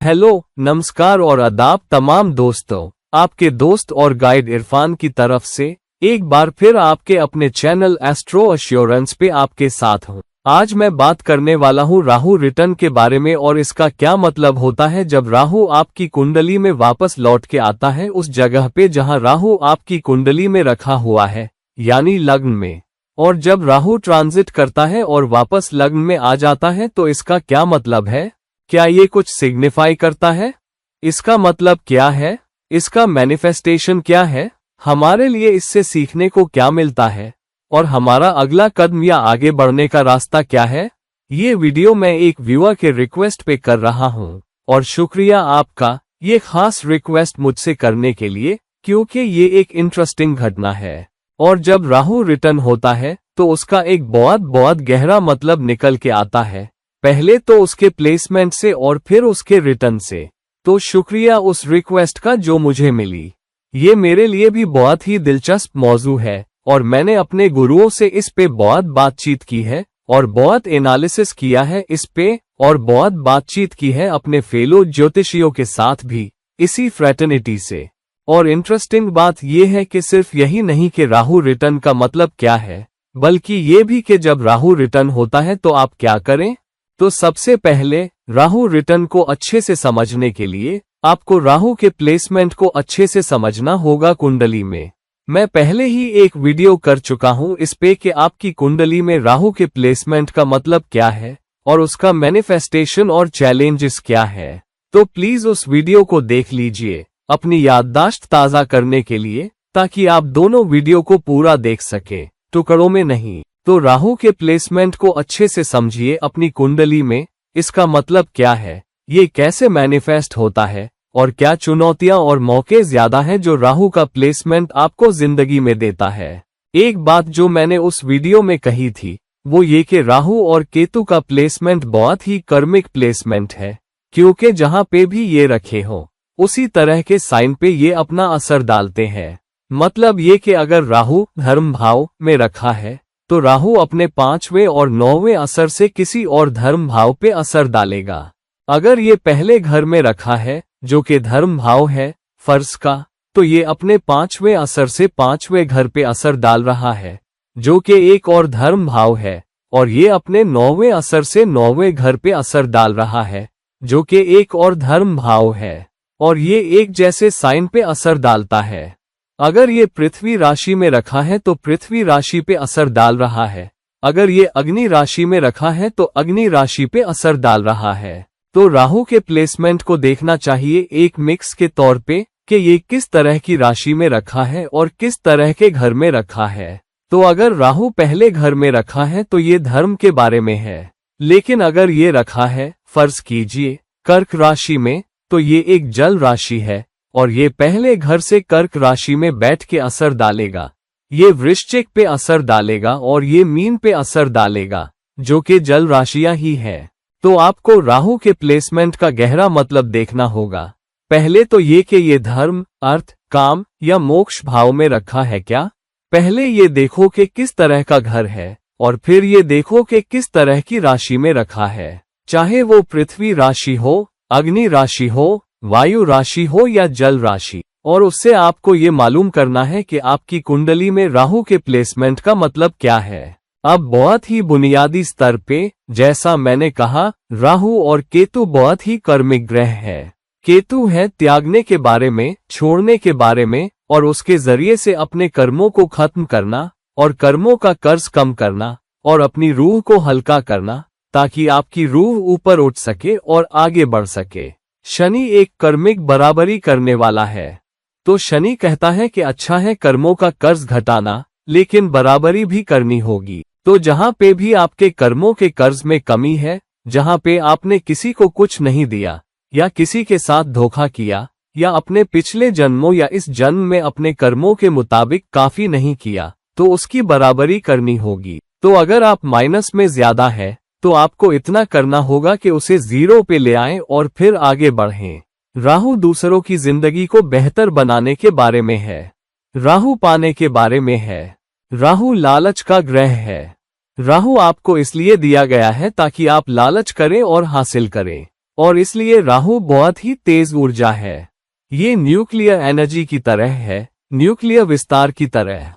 Hello, नमस्कार और आदाब तमाम दोस्तों। आपके दोस्त और गाइड इरफान की तरफ से एक बार फिर आपके अपने चैनल एस्ट्रो एश्योरेंस पे आपके साथ हूँ। आज मैं बात करने वाला हूँ राहु रिटर्न के बारे में और इसका क्या मतलब होता है जब राहु आपकी कुंडली में वापस लौट के आता है उस जगह पे जहाँ राहु आपकी कुंडली में रखा हुआ है, यानी लग्न में। और जब राहु ट्रांजिट करता है और वापस लग्न में आ जाता है तो इसका क्या मतलब है? क्या ये कुछ सिग्निफाई करता है? इसका मतलब क्या है? इसका मैनिफेस्टेशन क्या है? हमारे लिए इससे सीखने को क्या मिलता है? और हमारा अगला कदम या आगे बढ़ने का रास्ता क्या है? ये वीडियो मैं एक व्यूअर के रिक्वेस्ट पे कर रहा हूँ और शुक्रिया आपका ये खास रिक्वेस्ट मुझसे करने के लिए, क्योंकि ये एक इंटरेस्टिंग घटना है। और जब राहु रिटर्न होता है तो उसका एक बहुत गहरा मतलब निकल के आता है, पहले तो उसके प्लेसमेंट से और फिर उसके रिटर्न से। तो शुक्रिया उस रिक्वेस्ट का जो मुझे मिली। ये मेरे लिए भी बहुत ही दिलचस्प मौजू है और मैंने अपने गुरुओं से इस पे बहुत बातचीत की है और बहुत एनालिसिस किया है इस पे, और बहुत बातचीत की है अपने फेलो ज्योतिषियों के साथ भी इसी फ्रेटर्निटी से। और इंटरेस्टिंग बात यह है कि सिर्फ यही नहीं कि राहु रिटर्न का मतलब क्या है, बल्कि ये भी कि जब राहु रिटर्न होता है तो आप क्या करें। तो सबसे पहले राहु रिटर्न को अच्छे से समझने के लिए आपको राहु के प्लेसमेंट को अच्छे से समझना होगा कुंडली में। मैं पहले ही एक वीडियो कर चुका हूं इस पे कि आपकी कुंडली में राहु के प्लेसमेंट का मतलब क्या है और उसका मैनिफेस्टेशन और चैलेंजेस क्या है। तो प्लीज उस वीडियो को देख लीजिए अपनी याददाश्त ताज़ा करने के लिए, ताकि आप दोनों वीडियो को पूरा देख सकें, टुकड़ों में नहीं। तो राहु के प्लेसमेंट को अच्छे से समझिए अपनी कुंडली में। इसका मतलब क्या है, ये कैसे मैनिफेस्ट होता है और क्या चुनौतियां और मौके ज्यादा हैं जो राहु का प्लेसमेंट आपको जिंदगी में देता है। एक बात जो मैंने उस वीडियो में कही थी वो ये कि राहु और केतु का प्लेसमेंट बहुत ही कर्मिक प्लेसमेंट है, क्योंकि जहां पे भी ये रखे हो उसी तरह के साइन पे ये अपना असर डालते हैं। मतलब ये कि अगर राहु धर्म भाव में रखा है तो राहु अपने 5वें और 9वें असर से किसी और धर्म भाव पे असर डालेगा। अगर ये पहले घर में रखा है जो कि धर्म भाव है फर्ज का, तो ये अपने 5वें असर से 5वें घर पे असर डाल रहा है जो कि एक और धर्म भाव है, और ये अपने 9वें असर से 9वें घर पे असर डाल रहा है जो कि एक और धर्म भाव है, और ये एक जैसे साइन पे असर डालता है। अगर ये पृथ्वी राशि में रखा है तो पृथ्वी राशि पे असर डाल रहा है, अगर ये अग्नि राशि में रखा है तो अग्नि राशि पे असर डाल रहा है। तो राहु के प्लेसमेंट को देखना चाहिए एक मिक्स के तौर पे कि ये किस तरह की राशि में रखा है और किस तरह के घर में रखा है। तो अगर राहु पहले घर में रखा है तो ये धर्म के बारे में है, लेकिन अगर ये रखा है फर्ज कीजिए कर्क राशि में, तो ये एक जल राशि है और ये पहले घर से कर्क राशि में बैठ के असर डालेगा। ये वृश्चिक पे असर डालेगा और ये मीन पे असर डालेगा जो कि जल राशियां ही है। तो आपको राहु के प्लेसमेंट का गहरा मतलब देखना होगा। पहले तो ये कि ये धर्म, अर्थ, काम या मोक्ष भाव में रखा है क्या। पहले ये देखो कि किस तरह का घर है और फिर ये देखो कि किस तरह की राशि में रखा है, चाहे वो पृथ्वी राशि हो, अग्नि राशि हो, वायु राशि हो या जल राशि। और उससे आपको ये मालूम करना है कि आपकी कुंडली में राहु के प्लेसमेंट का मतलब क्या है। अब बहुत ही बुनियादी स्तर पे, जैसा मैंने कहा, राहु और केतु बहुत ही कर्मिक ग्रह है। केतु है त्यागने के बारे में, छोड़ने के बारे में, और उसके जरिए से अपने कर्मों को खत्म करना और कर्मों का कर्ज कम करना और अपनी रूह को हल्का करना, ताकि आपकी रूह ऊपर उठ सके और आगे बढ़ सके। शनि एक कर्मिक बराबरी करने वाला है, तो शनि कहता है कि अच्छा है कर्मों का कर्ज घटाना, लेकिन बराबरी भी करनी होगी। तो जहां पे भी आपके कर्मों के कर्ज में कमी है, जहां पे आपने किसी को कुछ नहीं दिया या किसी के साथ धोखा किया या अपने पिछले जन्मों या इस जन्म में अपने कर्मों के मुताबिक काफी नहीं किया, तो उसकी बराबरी करनी होगी। तो अगर आप माइनस में ज्यादा है तो आपको इतना करना होगा कि उसे 0 पे ले आएं और फिर आगे बढ़ें। राहु दूसरों की जिंदगी को बेहतर बनाने के बारे में है, राहु पाने के बारे में है। राहु लालच का ग्रह है। राहु आपको इसलिए दिया गया है ताकि आप लालच करें और हासिल करें, और इसलिए राहु बहुत ही तेज ऊर्जा है। ये न्यूक्लियर एनर्जी की तरह है, न्यूक्लियर विस्तार की तरह।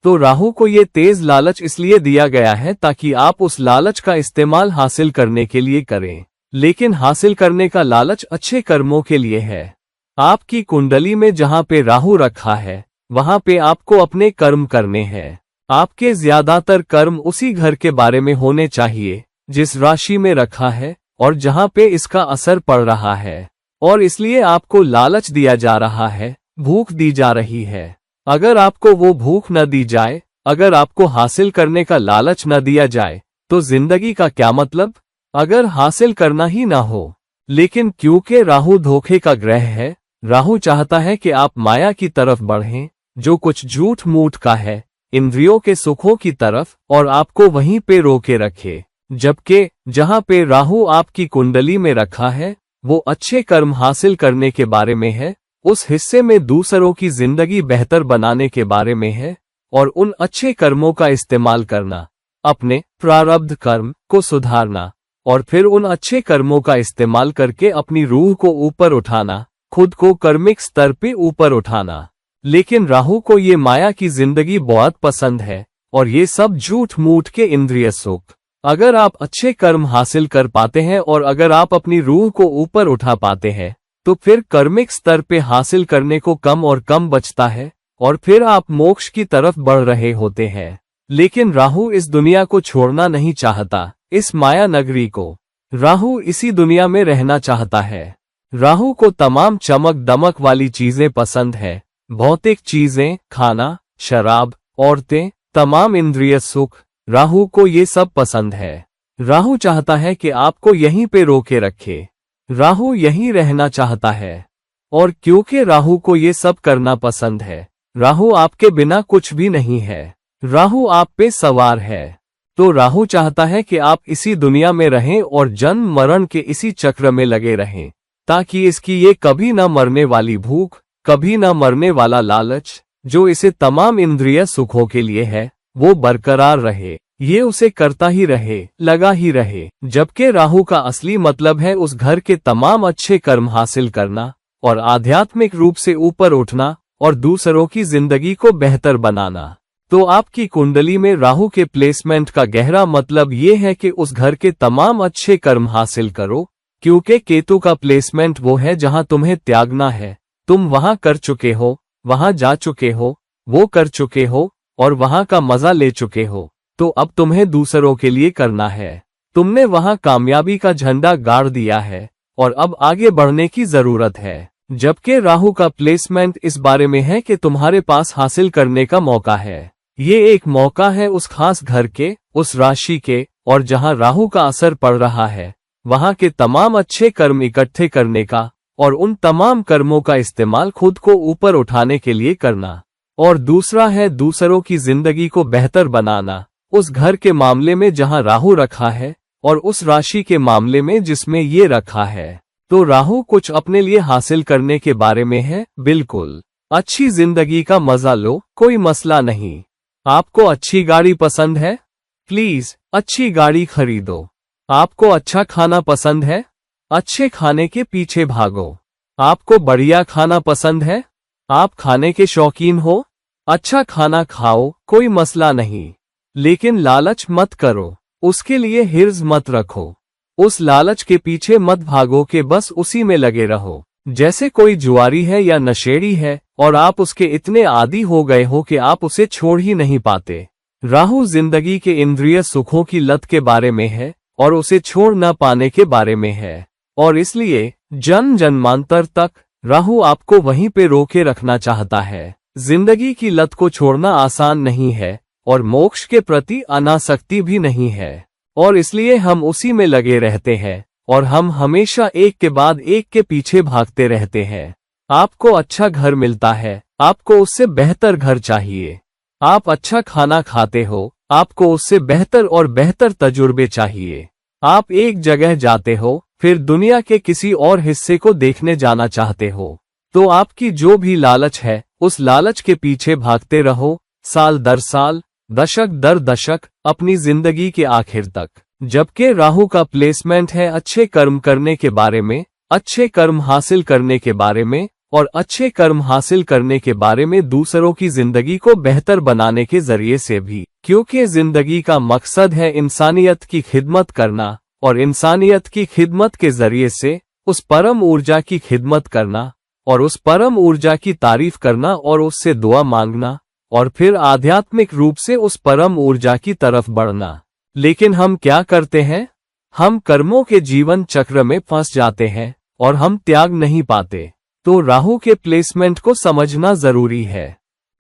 तो राहु को ये तेज लालच इसलिए दिया गया है ताकि आप उस लालच का इस्तेमाल हासिल करने के लिए करें। लेकिन हासिल करने का लालच अच्छे कर्मों के लिए है। आपकी कुंडली में जहां पे राहु रखा है वहां पे आपको अपने कर्म करने हैं। आपके ज्यादातर कर्म उसी घर के बारे में होने चाहिए जिस राशि में रखा है और जहां पे इसका असर पड़ रहा है। और इसलिए आपको लालच दिया जा रहा है, भूख दी जा रही है। अगर आपको वो भूख न दी जाए, अगर आपको हासिल करने का लालच न दिया जाए तो जिंदगी का क्या मतलब? अगर हासिल करना ही ना हो। लेकिन क्योंकि राहु धोखे का ग्रह है, राहु चाहता है कि आप माया की तरफ बढ़ें, जो कुछ झूठ मूठ का है, इंद्रियों के सुखों की तरफ, और आपको वहीं पे रोके रखे। जबकि जहां पे राहु आपकी कुंडली में रखा है वो अच्छे कर्म हासिल करने के बारे में है, उस हिस्से में दूसरों की जिंदगी बेहतर बनाने के बारे में है और उन अच्छे कर्मों का इस्तेमाल करना, अपने प्रारब्ध कर्म को सुधारना और फिर उन अच्छे कर्मों का इस्तेमाल करके अपनी रूह को ऊपर उठाना, खुद को कर्मिक स्तर पे ऊपर उठाना। लेकिन राहु को ये माया की जिंदगी बहुत पसंद है और ये सब झूठ मूठ के इंद्रिय सुख। अगर आप अच्छे कर्म हासिल कर पाते हैं और अगर आप अपनी रूह को ऊपर उठा पाते हैं तो फिर कर्मिक स्तर पे हासिल करने को कम और कम बचता है और फिर आप मोक्ष की तरफ बढ़ रहे होते हैं। लेकिन राहु इस दुनिया को छोड़ना नहीं चाहता, इस माया नगरी को। राहु इसी दुनिया में रहना चाहता है। राहु को तमाम चमक दमक वाली चीजें पसंद है, भौतिक चीजें, खाना, शराब, औरतें, तमाम इंद्रिय सुख। राहु को ये सब पसंद है। राहु चाहता है कि आपको यहीं पे रोके रखे। राहु यहीं रहना चाहता है। और क्योंकि राहु को ये सब करना पसंद है, राहु आपके बिना कुछ भी नहीं है। राहु आप पे सवार है। तो राहु चाहता है कि आप इसी दुनिया में रहें और जन्म मरण के इसी चक्र में लगे रहें, ताकि इसकी ये कभी न मरने वाली भूख, कभी न मरने वाला लालच, जो इसे तमाम इंद्रिय सुखों के लिए है, वो बरकरार रहे। ये उसे करता ही रहे, लगा ही रहे। जबकि राहु का असली मतलब है उस घर के तमाम अच्छे कर्म हासिल करना और आध्यात्मिक रूप से ऊपर उठना और दूसरों की जिंदगी को बेहतर बनाना। तो आपकी कुंडली में राहु के प्लेसमेंट का गहरा मतलब ये है कि उस घर के तमाम अच्छे कर्म हासिल करो, क्योंकि केतु का प्लेसमेंट वो है जहां तुम्हें त्यागना है। तुम वहां कर चुके हो, वहां जा चुके हो, वो कर चुके हो और वहां का मजा ले चुके हो, तो अब तुम्हें दूसरों के लिए करना है। तुमने वहां कामयाबी का झंडा गाड़ दिया है और अब आगे बढ़ने की जरूरत है। जबकि राहु का प्लेसमेंट इस बारे में है कि तुम्हारे पास हासिल करने का मौका है। ये एक मौका है उस खास घर के, उस राशि के, और जहां राहु का असर पड़ रहा है वहां के तमाम अच्छे कर्म इकट्ठे करने का और उन तमाम कर्मों का इस्तेमाल खुद को ऊपर उठाने के लिए करना। और दूसरा है दूसरों की जिंदगी को बेहतर बनाना, उस घर के मामले में जहां राहु रखा है और उस राशि के मामले में जिसमें ये रखा है। तो राहु कुछ अपने लिए हासिल करने के बारे में है, बिल्कुल। अच्छी जिंदगी का मजा लो, कोई मसला नहीं। आपको अच्छी गाड़ी पसंद है? प्लीज अच्छी गाड़ी खरीदो। आपको अच्छा खाना पसंद है? अच्छे खाने के पीछे भागो। आपको बढ़िया खाना पसंद है? आप खाने के शौकीन हो? अच्छा खाना खाओ, कोई मसला नहीं। लेकिन लालच मत करो, उसके लिए हिर्ज मत रखो। उस लालच के पीछे मत भागो कि बस उसी में लगे रहो। जैसे कोई जुआरी है या नशेड़ी है और आप उसके इतने आदी हो गए हो कि आप उसे छोड़ ही नहीं पाते। राहु जिंदगी के इंद्रिय सुखों की लत के बारे में है और उसे छोड़ न पाने के बारे में है। और इसलिए जन्म जन्मांतर तक राहु आपको वहीं पे रोके रखना चाहता है। जिंदगी की लत को छोड़ना आसान नहीं है और मोक्ष के प्रति अनासक्ति भी नहीं है, और इसलिए हम उसी में लगे रहते हैं और हम हमेशा एक के बाद एक के पीछे भागते रहते हैं। आपको अच्छा घर मिलता है, आपको उससे बेहतर घर चाहिए। आप अच्छा खाना खाते हो, आपको उससे बेहतर और बेहतर तजुर्बे चाहिए। आप एक जगह जाते हो, फिर दुनिया के किसी और हिस्से को देखने जाना चाहते हो। तो आपकी जो भी लालच है, उस लालच के पीछे भागते रहो, साल दर साल, दशक दर दशक, अपनी जिंदगी के आखिर तक। जबकि राहु का प्लेसमेंट है अच्छे कर्म करने के बारे में, अच्छे कर्म हासिल करने के बारे में और अच्छे कर्म हासिल करने के बारे में दूसरों की जिंदगी को बेहतर बनाने के जरिए से भी, क्योंकि जिंदगी का मकसद है इंसानियत की खिदमत करना और इंसानियत की खिदमत के जरिए से उस परम ऊर्जा की खिदमत करना और उस परम ऊर्जा की तारीफ करना और उससे दुआ मांगना और फिर आध्यात्मिक रूप से उस परम ऊर्जा की तरफ बढ़ना। लेकिन हम क्या करते हैं? हम कर्मों के जीवन चक्र में फंस जाते हैं और हम त्याग नहीं पाते। तो राहु के प्लेसमेंट को समझना जरूरी है।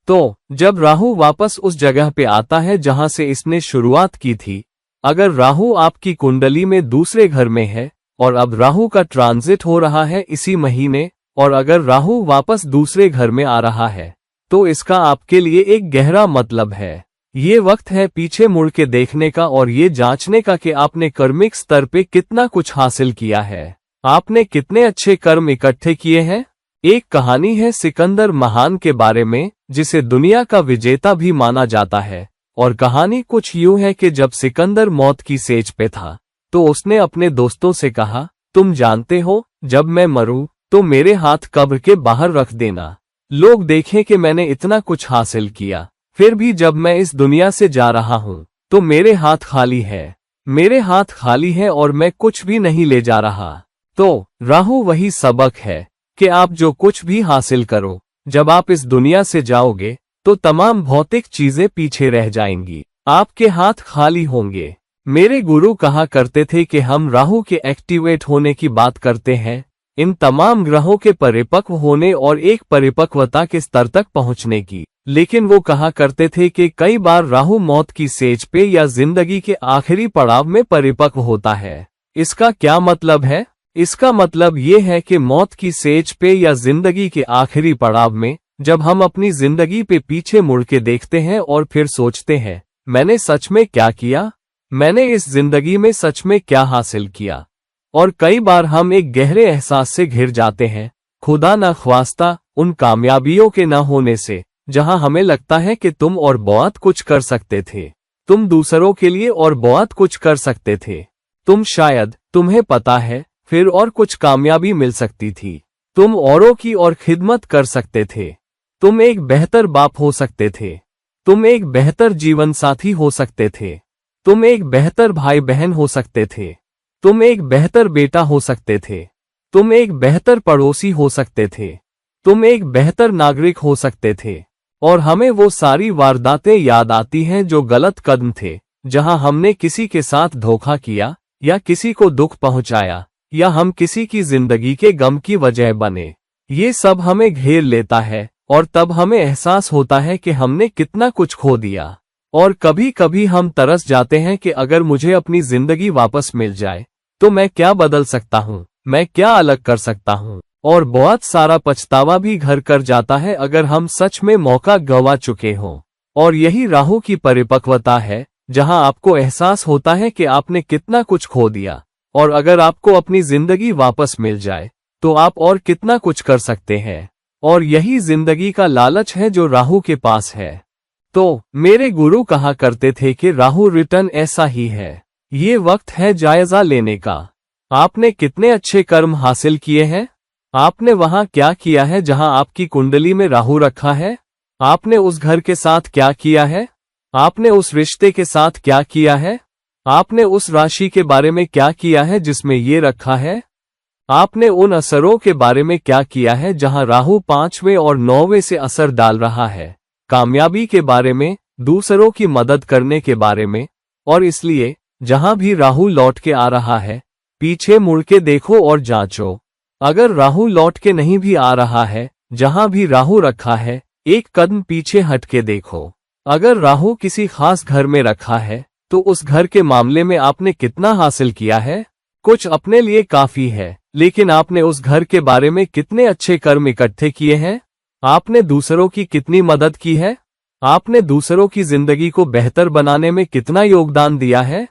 तो जब राहु वापस उस जगह पे आता है जहां से इसने शुरुआत की थी, अगर राहु आपकी कुंडली में दूसरे घर में है और अब राहु का ट्रांजिट हो रहा है इसी महीने, और अगर राहु वापस दूसरे घर में आ रहा है, तो इसका आपके लिए एक गहरा मतलब है। ये वक्त है पीछे मुड़ के देखने का और ये जांचने का कि आपने कर्मिक स्तर पे कितना कुछ हासिल किया है, आपने कितने अच्छे कर्म इकट्ठे किए हैं। एक कहानी है सिकंदर महान के बारे में, जिसे दुनिया का विजेता भी माना जाता है। और कहानी कुछ यूं है कि जब सिकंदर मौत की सेज पे था, तो उसने अपने दोस्तों से कहा, तुम जानते हो, जब मैं मरूं तो मेरे हाथ कब्र के बाहर रख देना। लोग देखें कि मैंने इतना कुछ हासिल किया, फिर भी जब मैं इस दुनिया से जा रहा हूं तो मेरे हाथ खाली है, मेरे हाथ खाली है और मैं कुछ भी नहीं ले जा रहा। तो राहु वही सबक है कि आप जो कुछ भी हासिल करो, जब आप इस दुनिया से जाओगे तो तमाम भौतिक चीजें पीछे रह जाएंगी, आपके हाथ खाली होंगे। मेरे गुरु कहा करते थे कि हम राहु के एक्टिवेट होने की बात करते हैं, इन तमाम ग्रहों के परिपक्व होने और एक परिपक्वता के स्तर तक पहुंचने की। लेकिन वो कहा करते थे कि कई बार राहु मौत की सेज पे या जिंदगी के आखिरी पड़ाव में परिपक्व होता है। इसका क्या मतलब है? इसका मतलब ये है कि मौत की सेज पे या जिंदगी के आखिरी पड़ाव में जब हम अपनी जिंदगी पे पीछे मुड़ के देखते हैं और फिर सोचते हैं, मैंने सच में क्या किया, मैंने इस जिंदगी में सच में क्या हासिल किया। और कई बार हम एक गहरे एहसास से घिर जाते हैं, खुदा न ख्वास्ता उन कामयाबियों के न होने से, जहां हमें लगता है कि तुम और बहुत कुछ कर सकते थे, तुम दूसरों के लिए और बहुत कुछ कर सकते थे, तुम शायद, तुम्हें पता है, फिर और कुछ कामयाबी मिल सकती थी, तुम औरों की और खिदमत कर सकते थे, तुम एक बेहतर बाप हो सकते थे, तुम एक बेहतर जीवन साथी हो सकते थे, तुम एक बेहतर भाई बहन हो सकते थे, तुम एक बेहतर बेटा हो सकते थे, तुम एक बेहतर पड़ोसी हो सकते थे, तुम एक बेहतर नागरिक हो सकते थे। और हमें वो सारी वारदातें याद आती हैं जो गलत कदम थे, जहां हमने किसी के साथ धोखा किया या किसी को दुख पहुंचाया या हम किसी की जिंदगी के गम की वजह बने। ये सब हमें घेर लेता है और तब हमें एहसास होता है कि हमने कितना कुछ खो दिया। और कभी कभी हम तरस जाते हैं कि अगर मुझे अपनी जिंदगी वापस मिल जाए तो मैं क्या बदल सकता हूँ, मैं क्या अलग कर सकता हूँ। और बहुत सारा पछतावा भी घर कर जाता है अगर हम सच में मौका गंवा चुके हों। और यही राहु की परिपक्वता है, जहां आपको एहसास होता है कि आपने कितना कुछ खो दिया, और अगर आपको अपनी जिंदगी वापस मिल जाए तो आप और कितना कुछ कर सकते हैं। और यही जिंदगी का लालच है जो राहु के पास है। तो मेरे गुरु कहा करते थे कि राहु रिटर्न ऐसा ही है, ये वक्त है जायजा लेने का। आपने कितने अच्छे कर्म हासिल किए हैं? आपने वहां क्या किया है जहां आपकी कुंडली में राहु रखा है? आपने उस घर के साथ क्या किया है? आपने उस रिश्ते के साथ क्या किया है? आपने उस राशि के बारे में क्या किया है जिसमें ये रखा है? आपने उन असरों के बारे में क्या किया है जहां राहु 5वें और 9वें से असर डाल रहा है? कामयाबी के बारे में, दूसरों की मदद करने के बारे में। और इसलिए जहां भी राहु लौट के आ रहा है, पीछे मुड़ के देखो और जांचो। अगर राहु लौट के नहीं भी आ रहा है, जहां भी राहु रखा है, एक कदम पीछे हट के देखो। अगर राहु किसी खास घर में रखा है, तो उस घर के मामले में आपने कितना हासिल किया है? कुछ अपने लिए काफी है, लेकिन आपने उस घर के बारे में कितने अच्छे कर्म इकट्ठे किए हैं? आपने दूसरों की कितनी मदद की है? आपने दूसरों की जिंदगी को बेहतर बनाने में कितना योगदान दिया है?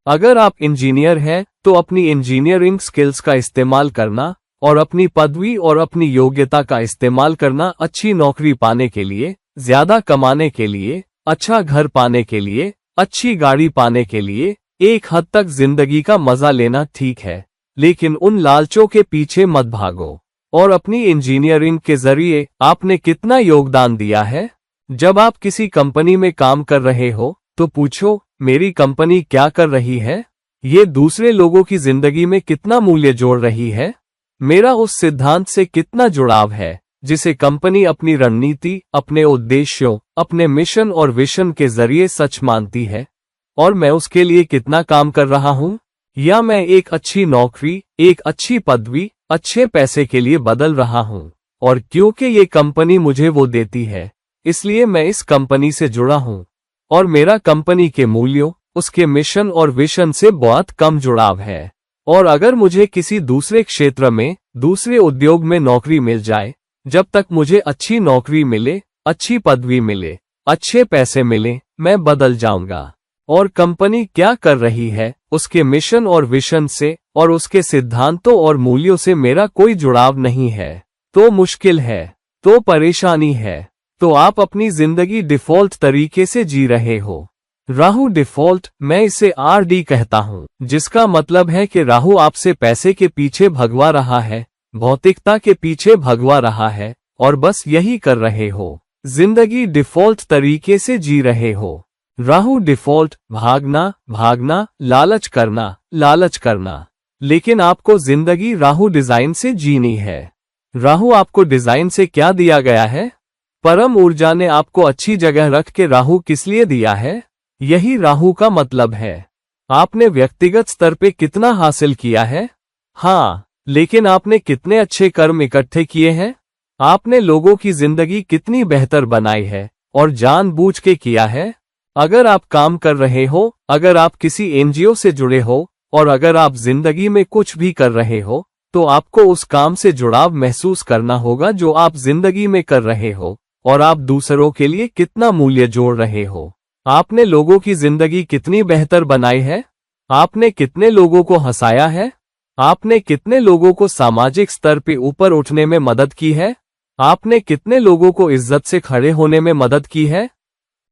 अगर आप इंजीनियर हैं, तो अपनी इंजीनियरिंग स्किल्स का इस्तेमाल करना और अपनी पदवी और अपनी योग्यता का इस्तेमाल करना अच्छी नौकरी पाने के लिए, ज्यादा कमाने के लिए, अच्छा घर पाने के लिए, अच्छी गाड़ी पाने के लिए, एक हद तक जिंदगी का मजा लेना ठीक है, लेकिन उन लालचों के पीछे मत भागो। और अपनी इंजीनियरिंग के जरिए आपने कितना योगदान दिया है? जब आप किसी कंपनी में काम कर रहे हो तो पूछो, मेरी कंपनी क्या कर रही है? ये दूसरे लोगों की जिंदगी में कितना मूल्य जोड़ रही है? मेरा उस सिद्धांत से कितना जुड़ाव है जिसे कंपनी अपनी रणनीति, अपने उद्देश्यों, अपने मिशन और विशन के जरिए सच मानती है? और मैं उसके लिए कितना काम कर रहा हूं? या मैं एक अच्छी नौकरी, एक अच्छी पदवी, अच्छे पैसे के लिए बदल रहा हूं? और क्योंकि ये कंपनी मुझे वो देती है, इसलिए मैं इस कंपनी से जुड़ा हूं। और मेरा कंपनी के मूल्यों, उसके मिशन और विशन से बहुत कम जुड़ाव है। और अगर मुझे किसी दूसरे क्षेत्र में, दूसरे उद्योग में नौकरी मिल जाए, जब तक मुझे अच्छी नौकरी मिले, अच्छी पदवी मिले, अच्छे पैसे मिले, मैं बदल जाऊंगा। और कंपनी क्या कर रही है, उसके मिशन और विशन से और उसके सिद्धांतों और मूल्यों से मेरा कोई जुड़ाव नहीं है, तो मुश्किल है, तो परेशानी है, तो आप अपनी जिंदगी डिफॉल्ट तरीके से जी रहे हो। राहु डिफॉल्ट, मैं इसे आरडी कहता हूं, जिसका मतलब है कि राहु आपसे पैसे के पीछे भगवा रहा है, भौतिकता के पीछे भगवा रहा है, और बस यही कर रहे हो। जिंदगी डिफॉल्ट तरीके से जी रहे हो। राहु डिफॉल्ट, भागना, भागना, लालच करना, लालच करना। लेकिन आपको जिंदगी राहु डिजाइन से जीनी है। राहु आपको डिजाइन से क्या दिया गया है? परम ऊर्जा ने आपको अच्छी जगह रख के राहु किस लिए दिया है? यही राहु का मतलब है। आपने व्यक्तिगत स्तर पे कितना हासिल किया है? हाँ, लेकिन आपने कितने अच्छे कर्म इकट्ठे किए हैं? आपने लोगों की जिंदगी कितनी बेहतर बनाई है और जानबूझ के किया है? अगर आप काम कर रहे हो, अगर आप किसी एनजीओ से जुड़े हो, और अगर आप जिंदगी में कुछ भी कर रहे हो, तो आपको उस काम से जुड़ाव महसूस करना होगा जो आप जिंदगी में कर रहे हो, और आप दूसरों के लिए कितना मूल्य जोड़ रहे हो। आपने लोगों की जिंदगी कितनी बेहतर बनाई है? आपने कितने लोगों को हंसाया है? आपने कितने लोगों को सामाजिक स्तर पे ऊपर उठने में मदद की है? आपने कितने लोगों को इज्जत से खड़े होने में मदद की है?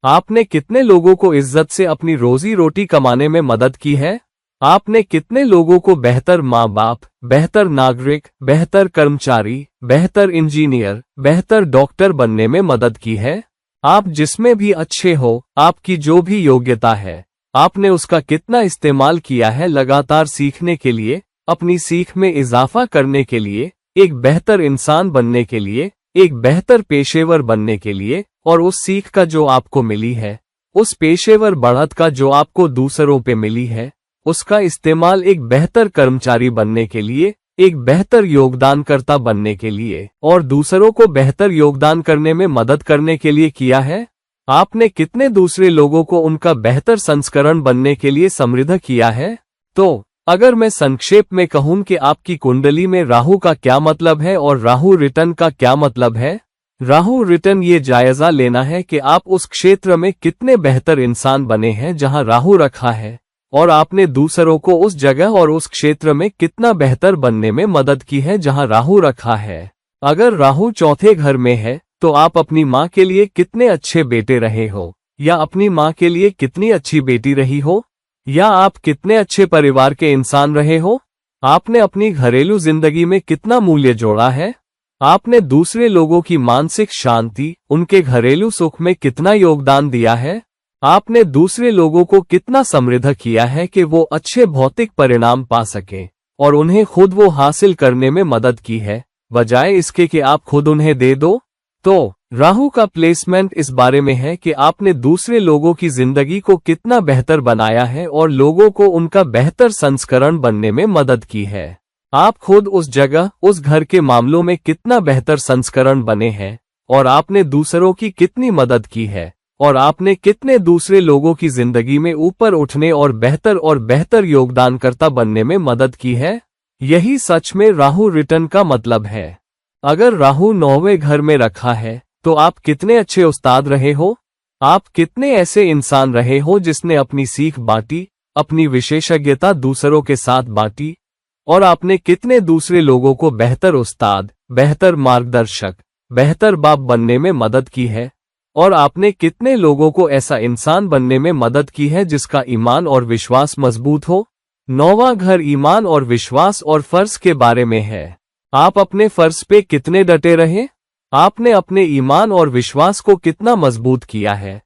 आपने कितने लोगों को इज्जत से अपनी रोजी रोटी कमाने में मदद की है? आपने कितने लोगों को बेहतर माँ बाप, बेहतर नागरिक, बेहतर कर्मचारी, बेहतर इंजीनियर, बेहतर डॉक्टर बनने में मदद की है? आप जिसमें भी अच्छे हो, आपकी जो भी योग्यता है, आपने उसका कितना इस्तेमाल किया है लगातार सीखने के लिए, अपनी सीख में इजाफा करने के लिए, एक बेहतर इंसान बनने के लिए, एक बेहतर पेशेवर बनने के लिए, और उस सीख का जो आपको मिली है, उस पेशेवर बढ़त का जो आपको दूसरों पे मिली है, उसका इस्तेमाल एक बेहतर कर्मचारी बनने के लिए, एक बेहतर योगदानकर्ता बनने के लिए, और दूसरों को बेहतर योगदान करने में मदद करने के लिए किया है? आपने कितने दूसरे लोगों को उनका बेहतर संस्करण बनने के लिए समृद्ध किया है? तो अगर मैं संक्षेप में कहूं कि आपकी कुंडली में राहु का क्या मतलब है और राहु रिटर्न का क्या मतलब है? राहु रिटर्न ये जायजा लेना है कि आप उस क्षेत्र में कितने बेहतर इंसान बने हैं जहां राहु रखा है, और आपने दूसरों को उस जगह और उस क्षेत्र में कितना बेहतर बनने में मदद की है जहां राहु रखा है। अगर राहु चौथे घर में है तो आप अपनी माँ के लिए कितने अच्छे बेटे रहे हो, या अपनी माँ के लिए कितनी अच्छी बेटी रही हो, या आप कितने अच्छे परिवार के इंसान रहे हो? आपने अपनी घरेलू जिंदगी में कितना मूल्य जोड़ा है? आपने दूसरे लोगों की मानसिक शांति, उनके घरेलू सुख में कितना योगदान दिया है? आपने दूसरे लोगों को कितना समृद्ध किया है कि वो अच्छे भौतिक परिणाम पा सके, और उन्हें खुद वो हासिल करने में मदद की है, बजाय इसके कि आप खुद उन्हें दे दो? तो राहु का प्लेसमेंट इस बारे में है कि आपने दूसरे लोगों की जिंदगी को कितना बेहतर बनाया है और लोगों को उनका बेहतर संस्करण बनने में मदद की है। आप खुद उस जगह, उस घर के मामलों में कितना बेहतर संस्करण बने हैं, और आपने दूसरों की कितनी मदद की है, और आपने कितने दूसरे लोगों की जिंदगी में ऊपर उठने और बेहतर योगदानकर्ता बनने में मदद की है। यही सच में राहु रिटर्न का मतलब है। अगर राहु 9वें घर में रखा है तो आप कितने अच्छे उस्ताद रहे हो? आप कितने ऐसे इंसान रहे हो जिसने अपनी सीख बांटी, अपनी विशेषज्ञता दूसरों के साथ बांटी, और आपने कितने दूसरे लोगों को बेहतर उस्ताद, बेहतर मार्गदर्शक, बेहतर बाप बनने में मदद की है? और आपने कितने लोगों को ऐसा इंसान बनने में मदद की है जिसका ईमान और विश्वास मजबूत हो। 9वां घर ईमान और विश्वास और फर्ज के बारे में है। आप अपने फर्ज पे कितने डटे रहे? आपने अपने ईमान और विश्वास को कितना मजबूत किया है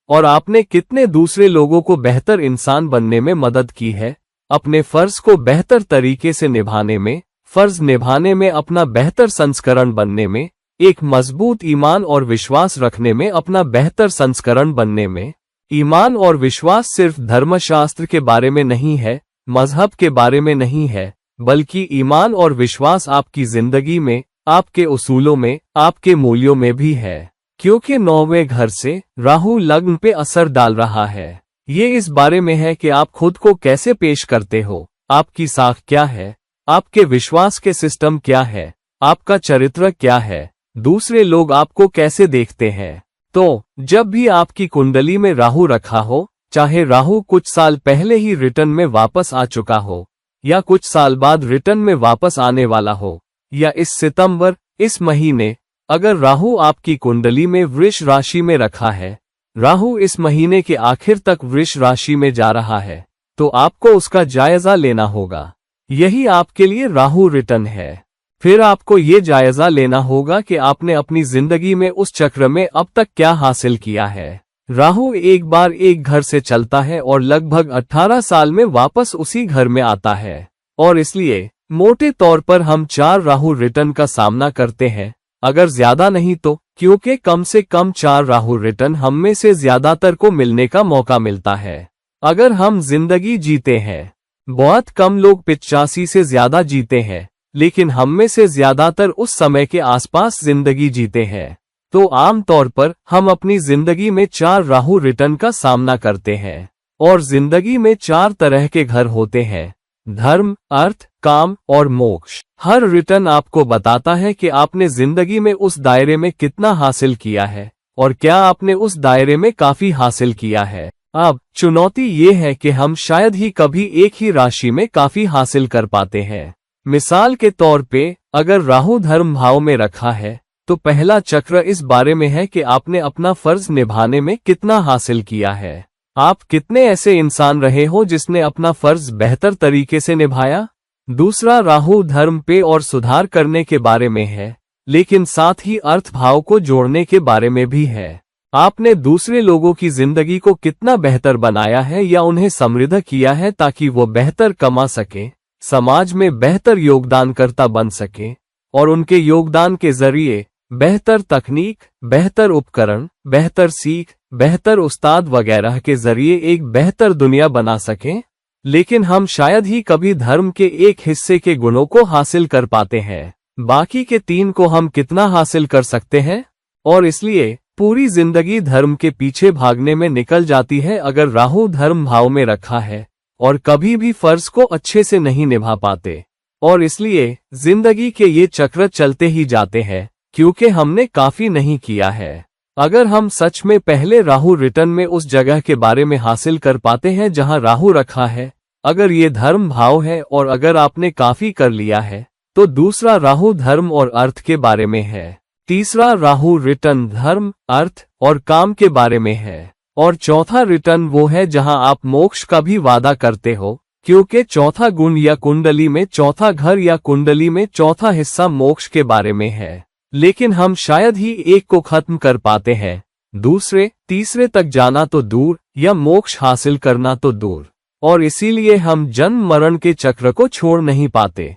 और आपने कितने दूसरे लोगों को बेहतर इंसान बनने में मदद की है। अपने फर्ज को बेहतर तरीके से निभाने में, फर्ज निभाने में, अपना बेहतर संस्करण बनने में, एक मजबूत ईमान और विश्वास रखने में, अपना बेहतर संस्करण बनने में। ईमान और विश्वास सिर्फ धर्मशास्त्र के बारे में नहीं है, मजहब के बारे में नहीं है, बल्कि ईमान और विश्वास आपकी जिंदगी में, आपके उसूलों में, आपके मूल्यों में भी है। क्योंकि 9वें घर से राहु लग्न पे असर डाल रहा है। ये इस बारे में है कि आप खुद को कैसे पेश करते हो, आपकी साख क्या है, आपके विश्वास के सिस्टम क्या है, आपका चरित्र क्या है, दूसरे लोग आपको कैसे देखते हैं। तो जब भी आपकी कुंडली में राहु रखा हो, चाहे राहु कुछ साल पहले ही रिटर्न में वापस आ चुका हो या कुछ साल बाद रिटर्न में वापस आने वाला हो, या इस सितंबर, इस महीने अगर राहु आपकी कुंडली में वृष राशि में रखा है, राहु इस महीने के आखिर तक वृष राशि में जा रहा है, तो आपको उसका जायजा लेना होगा। यही आपके लिए राहु रिटर्न है। फिर आपको ये जायजा लेना होगा कि आपने अपनी जिंदगी में उस चक्र में अब तक क्या हासिल किया है। राहु एक बार एक घर से चलता है और लगभग 18 साल में वापस उसी घर में आता है, और इसलिए मोटे तौर पर हम 4 राहु रिटर्न का सामना करते हैं, अगर ज्यादा नहीं तो, क्योंकि कम से कम 4 राहु रिटर्न हम में से ज्यादातर को मिलने का मौका मिलता है अगर हम जिंदगी जीते हैं। बहुत कम लोग 85 से ज्यादा जीते हैं, लेकिन हम में से ज्यादातर उस समय के आसपास जिंदगी जीते हैं। तो आम तौर पर हम अपनी जिंदगी में 4 राहु रिटर्न का सामना करते हैं, और जिंदगी में 4 तरह के घर होते हैं: धर्म, अर्थ, काम और मोक्ष। हर रिटर्न आपको बताता है कि आपने जिंदगी में उस दायरे में कितना हासिल किया है और क्या आपने उस दायरे में काफी हासिल किया है। अब चुनौती ये है कि हम शायद ही कभी एक ही राशि में काफी हासिल कर पाते हैं। मिसाल के तौर पे, अगर राहु धर्म भाव में रखा है, तो पहला चक्र इस बारे में है कि आपने अपना फर्ज निभाने में कितना हासिल किया है। आप कितने ऐसे इंसान रहे हो जिसने अपना फर्ज बेहतर तरीके से निभाया। दूसरा राहु धर्म पे और सुधार करने के बारे में है, लेकिन साथ ही अर्थ भाव को जोड़ने के बारे में भी है। आपने दूसरे लोगों की जिंदगी को कितना बेहतर बनाया है या उन्हें समृद्ध किया है ताकि वो बेहतर कमा सके, समाज में बेहतर योगदानकर्ता बन सके, और उनके योगदान के जरिए बेहतर तकनीक, बेहतर उपकरण, बेहतर सीख, बेहतर उस्ताद वगैरह के जरिए एक बेहतर दुनिया बना सकें। लेकिन हम शायद ही कभी धर्म के एक हिस्से के गुणों को हासिल कर पाते हैं। बाकी के 3 को हम कितना हासिल कर सकते हैं? और इसलिए पूरी जिंदगी धर्म के पीछे भागने में निकल जाती है अगर राहु धर्म भाव में रखा है, और कभी भी फर्ज को अच्छे से नहीं निभा पाते। और इसलिए जिंदगी के ये चक्र चलते ही जाते हैं क्योंकि हमने काफी नहीं किया है। अगर हम सच में पहले राहु रिटर्न में उस जगह के बारे में हासिल कर पाते हैं जहां राहु रखा है, अगर ये धर्म भाव है और अगर आपने काफी कर लिया है, तो दूसरा राहु धर्म और अर्थ के बारे में है। तीसरा राहु रिटर्न धर्म, अर्थ और काम के बारे में है, और चौथा रिटर्न वो है जहां आप मोक्ष का भी वादा करते हो, क्योंकि चौथा गुण या कुंडली में चौथा घर या कुंडली में चौथा हिस्सा मोक्ष के बारे में है। लेकिन हम शायद ही एक को खत्म कर पाते हैं, दूसरे तीसरे तक जाना तो दूर, या मोक्ष हासिल करना तो दूर, और इसीलिए हम जन्म मरण के चक्र को छोड़ नहीं पाते।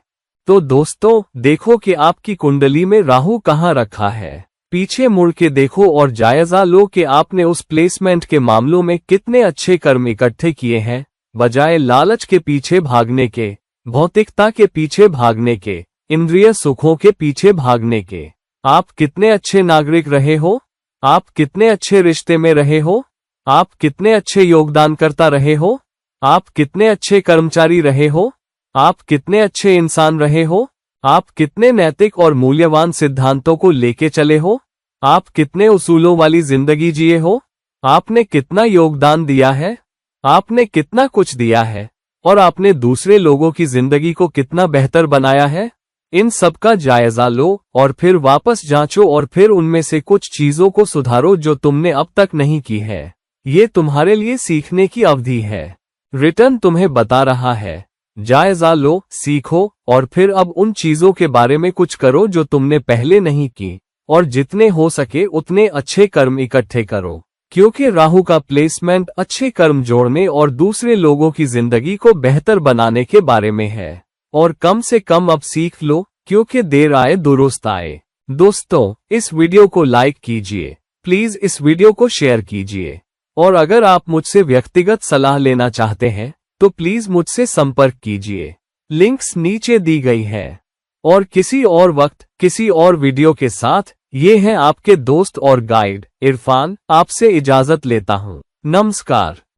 तो दोस्तों, देखो कि आपकी कुंडली में राहु कहाँ रखा है। पीछे मुड़ के देखो और जायजा लो कि आपने उस प्लेसमेंट के मामलों में कितने अच्छे कर्म इकट्ठे किए हैं, बजाय लालच के पीछे भागने के, भौतिकता के पीछे भागने के, इंद्रिय सुखों के पीछे भागने के। आप कितने अच्छे नागरिक रहे हो? आप कितने अच्छे रिश्ते में रहे हो? आप कितने अच्छे योगदानकर्ता रहे हो? आप कितने अच्छे कर्मचारी रहे हो? आप कितने अच्छे इंसान रहे हो? आप कितने नैतिक और मूल्यवान सिद्धांतों को लेके चले हो? आप कितने उसूलों वाली जिंदगी जिए हो? आपने कितना योगदान दिया है? आपने कितना कुछ दिया है? और आपने दूसरे लोगों की जिंदगी को कितना बेहतर बनाया है? इन सब का जायजा लो और फिर वापस जांचो और फिर उनमें से कुछ चीजों को सुधारो जो तुमने अब तक नहीं की है। ये तुम्हारे लिए सीखने की अवधि है। रिटर्न तुम्हें बता रहा है, जायजा लो, सीखो और फिर अब उन चीजों के बारे में कुछ करो जो तुमने पहले नहीं की, और जितने हो सके उतने अच्छे कर्म इकट्ठे करो, क्योंकि राहु का प्लेसमेंट अच्छे कर्म जोड़ने और दूसरे लोगों की जिंदगी को बेहतर बनाने के बारे में है। और कम से कम अब सीख लो, क्योंकि देर आए दुरुस्त आए। दोस्तों, इस वीडियो को लाइक कीजिए, प्लीज इस वीडियो को शेयर कीजिए, और अगर आप मुझसे व्यक्तिगत सलाह लेना चाहते हैं तो प्लीज मुझसे संपर्क कीजिए। लिंक्स नीचे दी गई है। और किसी और वक्त किसी और वीडियो के साथ ये हैं आपके दोस्त और गाइड इरफान, आपसे इजाजत लेता हूँ। नमस्कार।